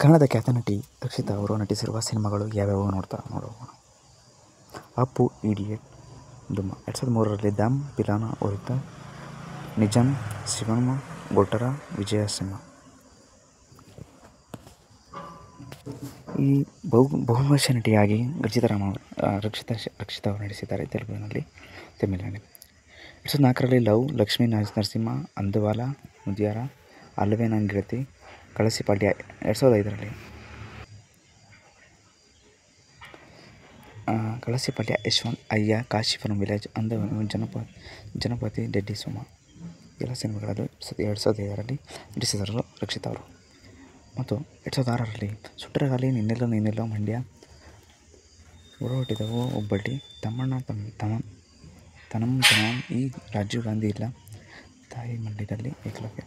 ಕನ್ನಡದ ಖ್ಯಾತ ನಟಿ ರಕ್ಷಿತಾ ಅವರು ನಟಿಸಿರುವ ಸಿನಿಮಾಗಳು ಯಾವ್ಯಾವು ನೋಡೋಣ. ಅಪ್ಪು, ಇಡಿಯಟ್, ದುಮ್ಮ. 2003ರಲ್ಲಿ ದಾಮ್ ಪಿಲಾನ ವಿರುದ್ಧ, ನಿಜಾಂ, ಶಿವಮ್ಮ, ಗೊಟ್ಟರ, ವಿಜಯ ಸಿಂಹ. ಈ ಬಹುಭಾಷಾ ನಟಿಯಾಗಿ ರಕ್ಷಿತಾ ಅವರು ನಟಿಸಿದ್ದಾರೆ ತಮಿಳಿನಲ್ಲಿ. 2004ರಲ್ಲಿ ಲವ್, ಲಕ್ಷ್ಮೀ ನರಸಿಂಹ, ಅಂದುವಾಲ, ಮುದಿಯಾರ, ಅಲ್ವೇ ನನ್ ಗೆಳತಿ, ಕಳಸಿಪಾಳ್ಯ. 2005ರಲ್ಲಿ ಕಳಸಿಪಾಳ್ಯ, ಯಶವಂತ್, ಅಯ್ಯ, ಕಾಶಿ ವಿಲೇಜ್, ಅಂದವನು, ಜನಪತಿ, ಡೆಡ್ಡಿ ಸುಮ. ಎಲ್ಲ ಸಿನಿಮಾಗಳಲ್ಲಿ 2005ರಲ್ಲಿ ನಟಿಸಿದರು ರಕ್ಷಿತಾ ಅವರು. ಮತ್ತು 2006ರಲ್ಲಿ ಸುಟ್ಟರೆ ಗಾಳಿ, ನಿನ್ನೆಲ್ಲೋ ಮಂಡ್ಯ, ಹೊರಟಿದವು ಹುಬ್ಬಳ್ಳಿ, ತಮ್ಮಣ್ಣ ತನಂ, ಈ ರಾಜೀವ್ ಗಾಂಧಿ ಇಲ್ಲ, ತಾಯಿ ಮಂಡ್ಯದಲ್ಲಿ ಏಕಲವ್ಯ.